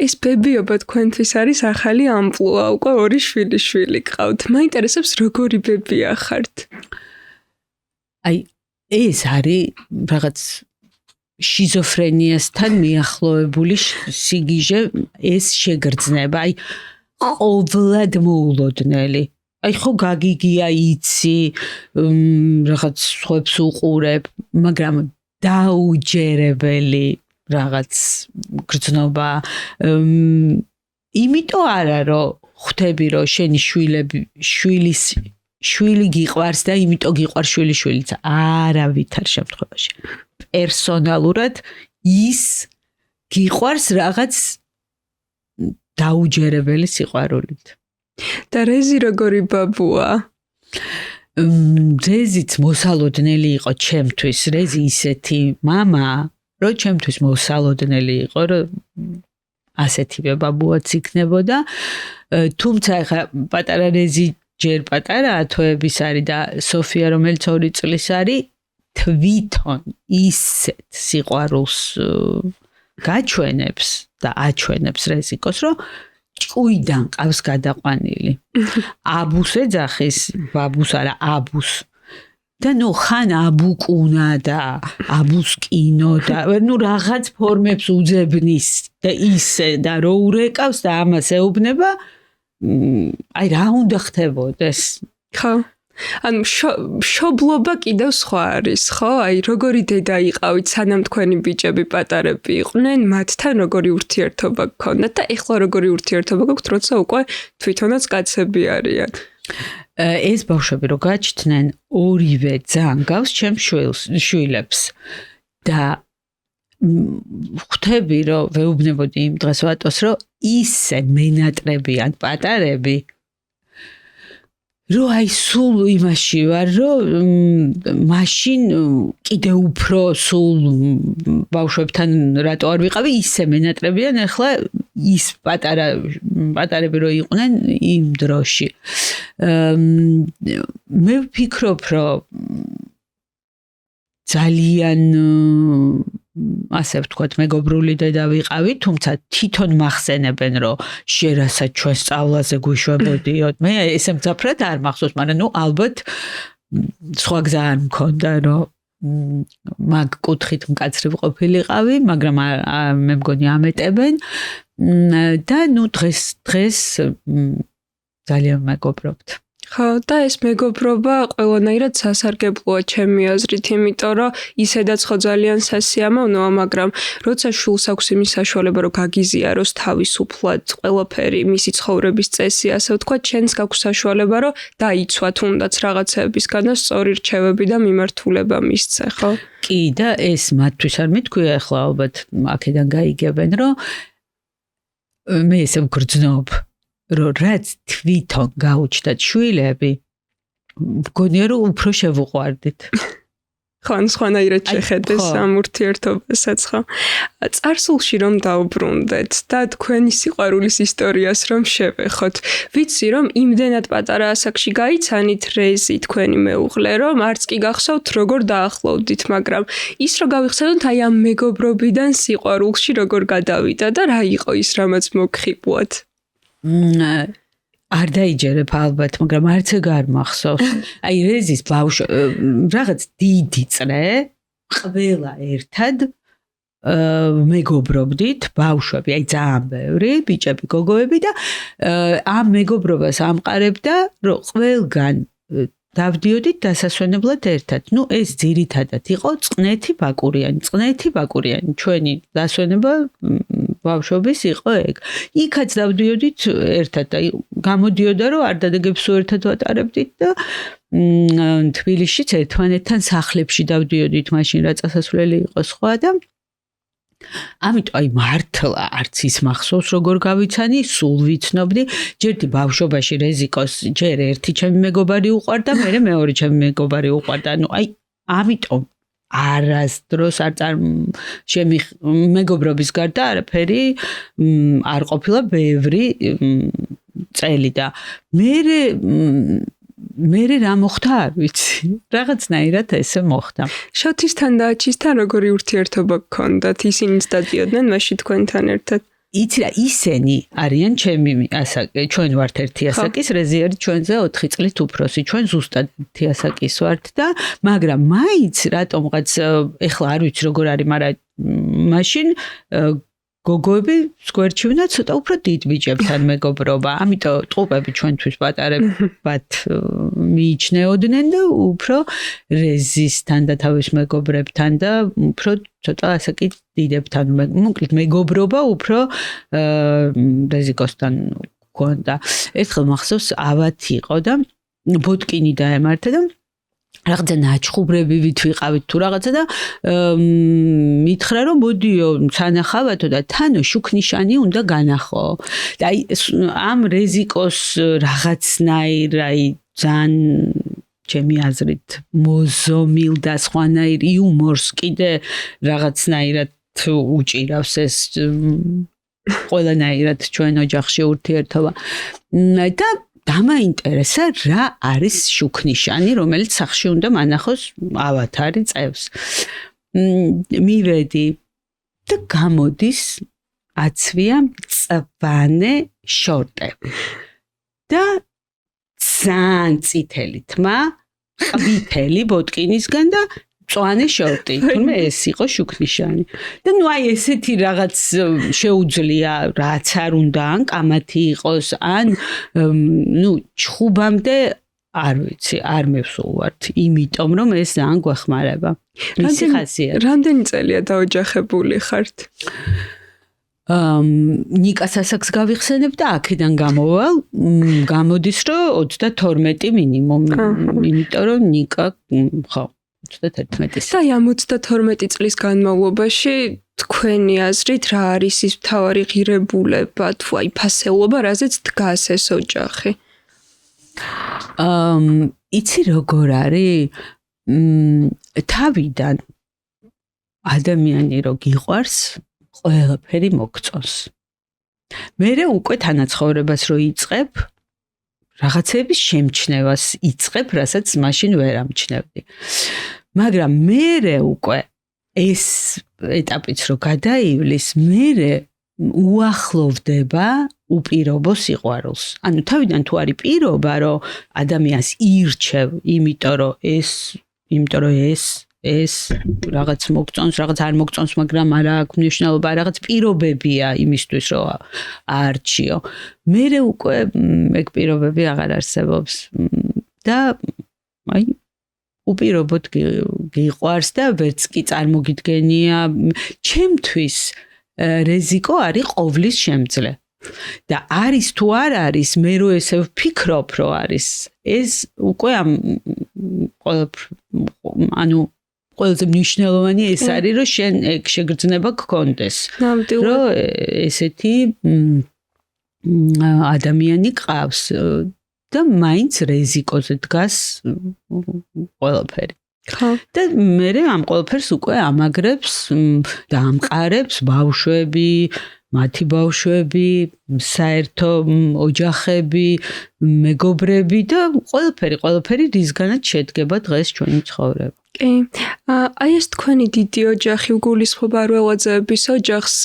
ეს ბებიობა თქვენთვის არის ახალი ამპლუა, უკვე 2 შვილი ყავთ. მაინტერესებს როგორი ბებია ხართ? აი ეს არის რაღაც შიზოფრენიასთან მიახლოებული სიგიჟე, ეს შეგრძნება. აი ყოვლად მოულოდნელი. აი ხო გაგიგია იცი, რაღაც სხვებს უყურებ, მაგრამ დაუჯერებელი რაღაც გრძნობა. იმიტომ არა რომ ხვდები რომ შენი შვილი გიყვარს და იმიტომ გიყვარს შვილიშვილიც. არავითარ შემთხვევაში. პერსონალურად ის გიყვარს რაღაც დაუჯერებელი სიყვარულით. და რეზი როგორი ბაბუა? რეზიც მოსალოდნელი იყო ჩემთვის, რეზი ისეთი მამა, რომ ჩემთვის მოსალოდნელი იყო, რომ ასეთივე ბაბუაც იქნებოდა. თუმცა ხა პატარა რეზი ჯერ პატარაა, თვეების არის და სოფია რომელიც 2 წლის არის, თვითონ ისეთ სიყვარულს გაჩვენებს და აჩვენებს რეზიკოს, რომ ჭკუიდან ყავს გადაყვანილი. აბუს ეძახის, ბაბუს არა, აბუს. და ნუ ხან აბუკუნა და აბუს კინო და ნუ რაღაც ფორმებს უძებნის და ისე და რო ურეკავს და ამას ეუბნება, აი რა უნდა ხდებოდეს? ხო. ანუ მშობლობა კიდევ სხვა არის, ხო? აი როგორი დედა იყავით, სანამ თქვენი ბიჭები პატარები იყვნენ, მათთან როგორი ურთიერთობა გქონდათ და ეხლა როგორი ურთიერთობა გაქვთ, როცა უკვე თვითონაც კაცები არიან? ეს ბავშვები რო გაჩნდნენ, ორივე ძალიან გავს ჩემს შვილებს და ხვდები რომ ვეუბნებოდი იმ დღეს ვატოს რომ ისე მენატრებიან პატარები რო აი სულ იმაში ვარ, რომ მაშინ კიდე უფრო სულ ბავშვებთან რატო არ ვიყავი, ისე მენატრებიან ახლა ის პატარები რო იყვნენ იმ დროში. მე ვფიქრობ, რომ ძალიან ასე ვთქვათ, მეგობრული დედა ვიყავი, თუმცა თვითონ მახსენებენ, რომ შერასაც ჩვენ სწავლაზე გვიშვებოდიოთ. მე ესე მძაფრად არ მახსოვს, მაგრამ ალბათ სხვა გზა არ მქონდა, რომ მაგ კუთხით მკაცრი ვყოფილიყავი, მაგრამ მე მგონი ამეტებენ და დღეს ძალიან მეგობრობთ. ხო, და ეს მეგობრობა ყველანაირად სასარგებლოა ჩემი აზრით, იმიტომ რომ ისედაც ხო ძალიან სასიამოვნოა, მაგრამ როცა შულს აქვს იმის საშუალება, რომ გაგიზიაროს თავისუფლად ყველაფერი, მისი ცხოვრების წესი, ასე ვთქვათ, ჩვენს გაქვს საშუალება, რომ დაიცვა თუნდაც რაღაცეებისგან და სწორი რჩევები და მიმართულება მისცე, ხო? კი, და ეს მათთვის არ მეთქვია, ახლა ალბათ აქედან გაიგებენ, რომ მე ესე ვგრძნობ, რომ რაც თვითონ გაუჩნდათ შვილები, მგონია რომ უფრო შევუყვარდით. ხო, სხვანაირად შეხედეს ამ ურთიერთობასაც, ხო. წარსულში რომ დავბრუნდეთ და თქვენი სიყვარულის ისტორიას რომ შევეხოთ, ვიცი რომ იმდენად პატარა ასაკში გაიცანით რეზი თქვენი მეუღლე, რომ არც კი გახსოვთ როგორ დაახლოვდით, მაგრამ ის რომ გავიხსენოთ აი ამ მეგობრობიდან სიყვარულში როგორ გადავიდა და რა იყო ის რამაც მოგხიბლოთ. არ დაიჯერებ ალბათ, მაგრამ არც ეგ არ მახსოვს. აი რეზის რაღაც დიდი წრე, ყველა ერთად მეგობრობდით, ბავშვები, აი ძალიან ბევრი, ბიჭები, გოგოები და ამ მეგობრობას ამყარებდა, რომ ყველგან დავდიოდით დასასვენებლად ერთად. ეს ძირითადად იყო წყნეთი ბაკურიანი, ჩვენი დასვენება ბავშვობის იყო ეგ. იქაც დავდიოდით ერთად, აი გამოდიოდა, რომ არ დადეგებს ერთად ვატარებდით და თბილისშიც ერთმანეთთან სახლებში დავდიოდით, მაშინ რა წასასვლელი იყო სხვა და ამიტომ აი მართლა არც ის მახსოვს როგორ გავიცანი, სულ ვიცნობდი, ჯერდი ბავშვობაში რეზიკოს ჯერ ერთი ჩემი მეგობარი უყვარდა, მერე მეორე ჩემი მეგობარი უყვარდა. აი ამიტომ არასდროს არ მეგობრობის გარდა არაფერი არ ყოფილა ბევრი წელი და მე რა მოხდა არ ვიცი. რაღაცნაირად ესე მოხდა. შოთისთან და აჩისთან როგორი ურთიერთობა გქონდათ? ისინიც დადიოდნენ მაშინ თქვენთან ერთად? იცი რა, ისინი არიან ჩემი ასაკი, ჩვენ ვართ ერთი ასაკის, რეზი არის ჩვენზე 4 წლით უფროსი, ჩვენ ზუსტად ერთი ასაკის ვართ და მაგრამ მაინც რატომღაც ეხლა არ ვიცი როგორ არის, მაგრამ მაშინ გოგოები სკვერჩივნა ცოტა უფრო დიდ ბიჭებთან მეგობრობა, ამიტომ ტყუპები ჩვენთვის პატარებად მიიჩნეოდნენ და უფრო რეზისთან და თავის მეგობრებთან და უფრო ცოტა ასაკი დიდებთან მოკლედ მეგობრობა უფრო რეზიკოსთან გქონდა. ერთხელ მახსოვს ავათი იყო და ბოტკინი დაემართა და რაღაცა ნაჩხუბრებივით ვიყავით თუ რაღაცა და მითხრა რომ მოდიო სანახავათო და თანო შუქნიშანი უნდა განახო. და აი ამ რეზიკოს რაღაცნაირ აი ძალიან ჩემი აზრით მოზომილ და სხვანაირ იუმორს კიდე რაღაცნაირად უჭირავს ეს ყველანაირად ჩვენ ოჯახში ურთიერთობა. და დამაინტერესა რა არის შუქნიშანი, რომელიც სახში უნდა მანახოს ავათარი წევს. მივედი და გამოდის აცვია მწვანე შორტები. და ძალიან წითელი თმა, ყვითელი ბოტკინისგან და მწვანე შორტი, თუმცა ეს იყო შუქნიშანი. და აი ესეთი რაღაც შეუძლია რაც არ უნდა, ან კამათი იყოს, ან ჩხუბამდე არ ვიცი, არ მევსულვართ, იმიტომ რომ ეს ძალიან გვეხმარება. მისი ხასიათი. რამდენი წელია დაოჯახებული ხართ? ნიკას ასაკს გავიხსენებ და აქედან გამოვალ, გამოდის რომ 32 მინიმუმ, იმიტომ რომ ნიკა ხო 31-ის. და ამ 32 წლის განმავლობაში თქვენი აზრით რა არის ის მთავარი ღირებულება თუ აი ფასეულობა, რაზეც დგას ეს ოჯახი? იცი როგორ არის? თავიდან ადამიანი რო გიყვარს, ყველაფერი მოგწონს. მერე უკვე თანაცხოვრებას რო იწყებ, რაღაცების შემჩნევას იწყებ, რასაც მაშინ ვერ ამჩნევდი. მაგრამ მერე უკვე ეს ეტაპიც რო გადაივლის, მერე უახლოვდება უპირობო სიყვარულს. ანუ თავიდან თუ არის პირობა, რომ ადამიანს ირჩევ, იმიტომ რომ ეს რაღაც მოგწონს, რაღაც არ მოგწონს, მაგრამ არა აქვს მნიშვნელობა, რაღაც პირობებია იმისთვის, რომ აარჩიო. მერე უკვე ეგ პირობები აღარ არსებობს და აი უპირობოდ გიყვარს და ვერც კი წარმოგიდგენია. ჩემთვის რეზიკო არის ყოვლის შემძლე. და არის თუ არ არის, მე რო ესე ვფიქრობ, რომ არის, ეს უკვე ანუ ყველაზე მნიშვნელოვანი ეს არის, რომ შენ ეგ შეგრძნება გქონდეს. რომ ესეთი ადამიანი ყავს და მაინც რეზიკოზე დგას ყველაფერი. და მე ამ ყველაფერს უკვე ამაგრებს და ამყარებს ბავშვები, მათი ბავშვები, საერთო ოჯახები, მეგობრები და ყველაფერი რისგანაც შედგება დღეს ჩვენი ცხოვრება. კი. აი ეს თქვენი დიდი ოჯახი უგულისხმობა არ ველაძეების ოჯახს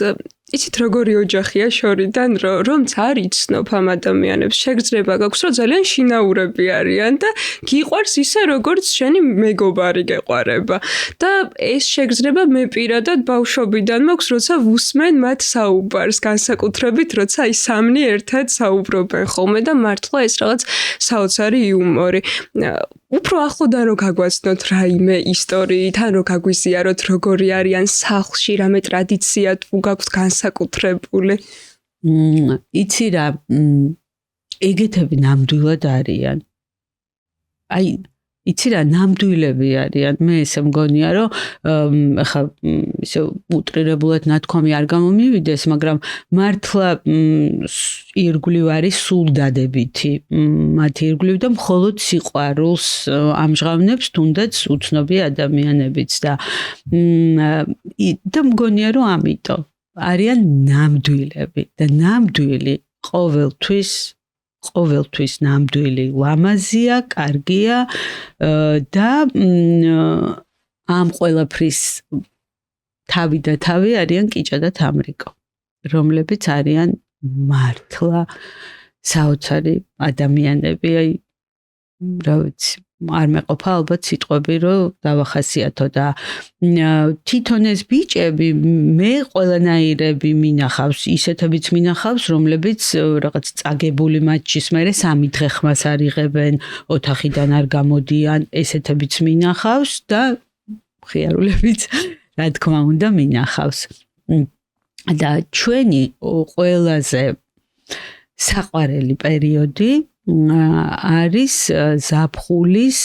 იცით როგორი ოჯახია შორიდან რომც არ იცნობ ამ ადამიანებს შეგრძნება გაქვს რომ ძალიან შინაურები არიან და გიყვარს ისე როგორც შენი მეგობარი გეყვარება და ეს შეგრძნება მე პირადად ბავშვობიდან მაქვს როცა ვუსმენ მათ საუბარს განსაკუთრებით როცა აი სამნი ერთად საუბრობენ ხოლმე და მართლა ეს რაღაც საოცარი იუმორი უფრო ახლოდან რო გაგვაცნოთ რაიმე ისტორიით ან რო გაგვიზიაროთ როგორი არიან სახლში რამე ტრადიცია თუ გაგვთ განსაკუთრებული იცი რა ეგეთები ნამდვილად არიან აი იცი რა ნამდვილები არიან მე ესე მგონია რომ ახლა ისე უტრირებულად ნათქვამი არ გამომივიდეს მაგრამ მართლა ირგვლივ არის სულ დადებითი მათი ირგვლივ და მხოლოდ სიყვარულს ამჟღავნებს თუნდაც უცნობი ადამიანებიც და მგონია რომ ამიტომ არიან ნამდვილები და ნამდვილი ყოველთვის ნამდვილი ლამაზია, კარგია და ამ ყველაფრის თავი და თავი არიან კიჭა და თამრიკო, რომლებიც არიან მართლა საოცარი ადამიანები, აი რა ვიცი, არ მეყოფა ალბათ სიტყვები რომ დავახასიათო და თვითონ ეს ბიჭები მე ყველანაირები მინახავს ისეთებიც მინახავს რომლებიც რაღაც წაგებული მატჩის მერე 3 დღე ხმას არიღებენ ოთახიდან არ გამოდიან ესეთებიც მინახავს და ხიარულებიც რა თქმა უნდა მინახავს და ჩვენი ყველაზე საყვარელი პერიოდი არის ზაფხულის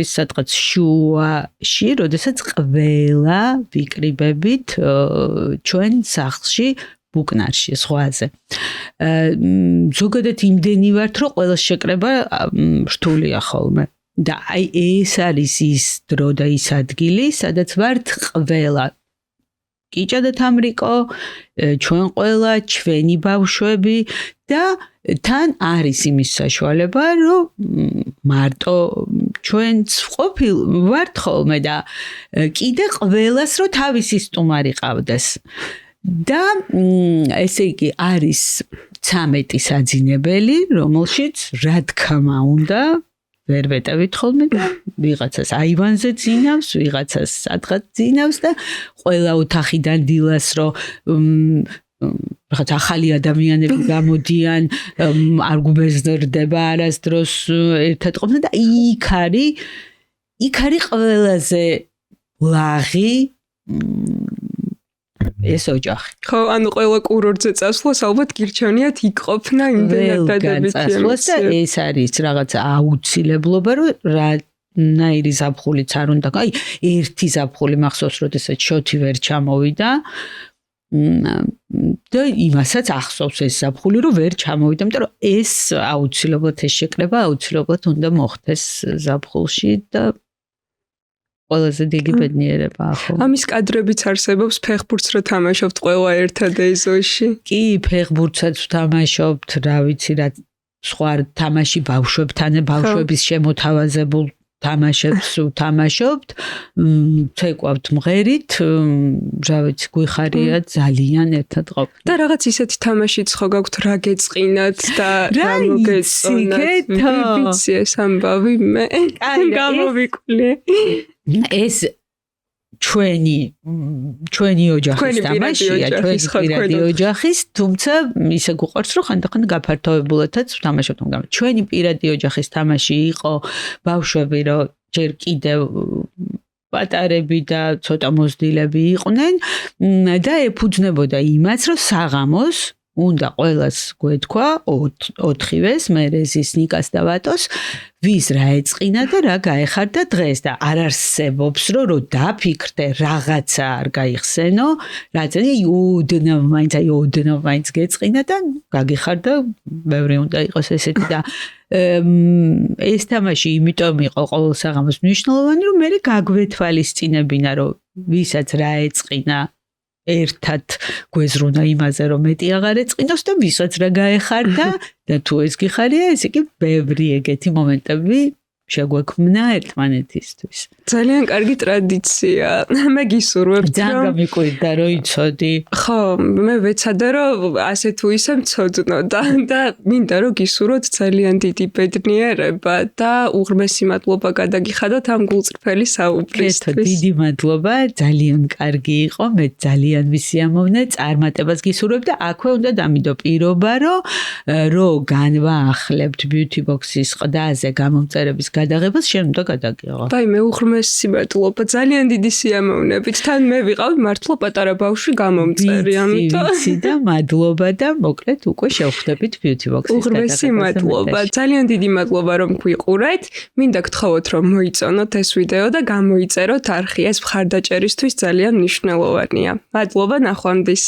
სადღაც შუაში, როდესაც ყველა ვიკრიბებით ჩვენ სახლში ბუკნარში ზღვაზე. ზოგადად იმდენი ვართ, რომ ყველა შეკრება რთულია ხოლმე. და აი ეს არის ის დრო და ის ადგილი, სადაც ვართ ყველა კიჭა და თამრიკო, ჩვენ ყველა, ჩვენი ბავშვები და თან არის იმის საშუალება, რომ მარტო ჩვენც ვართ ხოლმე და კიდე ყველას რომ თავისი სტუმარი ყავდეს. და ესე იგი არის 13 საძინებელი, რომელშიც რა თქმა უნდა ვერ ვეტევით ხოლმე და ვიღაცას აივანზე ძინავს, ვიღაცას სადღაც ძინავს და ყველა ოთახიდან დილას რომ რაღაც ახალი ადამიანები გამოდიან, არ გუბეზრდება არასდროს ერთად ყოფნა და იქ არის ყველაზე ლაღი ეს ოჯახი. ხო, ანუ ყველა კურორტზე წასვლას ალბათ გირჩევნიათ იქ ყოფნა იმდენად დადებითი და ეს არის რაღაც აუცილებლობა, რომ რანაირი ზაფხულიც არ უნდა. აი, ერთი ზაფხული მახსოვს, როდესაც შოთი ვერ ჩამოვიდა და იმასაც ახსოვს ეს ზაფხული, რომ ვერ ჩამოვიდა, იმიტომ რომ ეს აუცილებლად ეს შეკრება აუცილებლად უნდა მოხდეს ზაფხულში და ყველაზე დიდი ბედნიერება ხო? ამის კადრებიც არსებობს ფეხბურთს რო თამაშობთ ყველა ერთად ეზოში. კი, ფეხბურთსაც ვთამაშობთ, რა ვიცი, რა სხვა თამაში ბავშვებთან, ბავშვების შემოთავაზებულ თამაშებს ვთამაშობთ, ცეკვავთ მღერით, რა ვიცი, გვიხარია ძალიან ერთად ყოფნა. და რაღაც ისეთი თამაშიც ხო გაქვთ, რა გეწყინათ და რა მოგეწონათ. ვიცი ეს ამბავი მე გამოვიკვლიე. ეს ჩვენი ოჯახის თამაშია, ჩვენი პირადი ოჯახის, თუმცა ისე გვყარს, რომ ხანდახან გაფართოებულადაც ვთამაშობთ, მაგრამ ჩვენი პირადი ოჯახის თამაში იყო ბავშვები, რომ ჯერ კიდევ პატარები და ცოტა მოზრდილები იყვნენ და ეფუძნებოდა იმას, რომ საღამოს უნდა ყველას გვეთქვა 4-ვეს, მე რეზის ნიკას და ვატოს, ვის რა ეწყინა და რა გაეხარდა დღეს და არ არსებობს, რომ დაფიქრდე რაღაცა არ გაიხსენო, რაღაცა ოდნავ მაინც გეწყინა და გაგიხარდა, ბევრი უნდა იყოს ესეთი და ეს თამაში იმიტომ იყო ყოველ საღამოს მნიშვნელოვანი, რომ მე გაგვეთვალისწინებინა, რომ ვისაც რა ეწყინა ერთად გვეზრუნა იმაზე, რომ მეტი აღარ ეწყინოს და ვისაც რა გაეხარდა და თუ ეს გიხარია, ეს იგი ბევრი ეგეთი მომენტები შეგვექმნა ერთმანეთისთვის. ძალიან კარგი ტრადიცია. მე გისურვებთ, ძალიან გამიკვირდა, რომ იცოდი. ხო, მე ვეცადე, რომ ასე თუ ისე მცოდნო და მინდა რომ გისურვოთ ძალიან დიდი ბედნიერება და უღრმესი მადლობა გადაგიხადოთ ამ გულწრფელი საუბრისთვის. დიდი მადლობა, ძალიან კარგი იყო, მე ძალიან ვისიამოვნე, წარმატებას გისურვებ და აქვე უნდა დამიდო პირობა, რომ განვაახლებთ Beauty Box-ის ყდაზე გამომწერების გადაღებას შენ უნდა გადაგიღო. ვაი, მე უღრმესი მადლობა, ძალიან დიდი სიამოვნებით. თან მე ვიყავ მართლა პატარა ბავშვი გამომწერი, ამიტომ ვიცი და მადლობა და მოკლედ უკვე შევხვდებით Beauty Box-ის გადაღებას. უღრმესი მადლობა, ძალიან დიდი მადლობა რომ გვიყურეთ. მინდა გთხოვოთ რომ მოიწონოთ ეს ვიდეო და გამოიწეროთ არხი, ეს მხარდაჭერისთვის ძალიან მნიშვნელოვანია. მადლობა, ნახვამდის.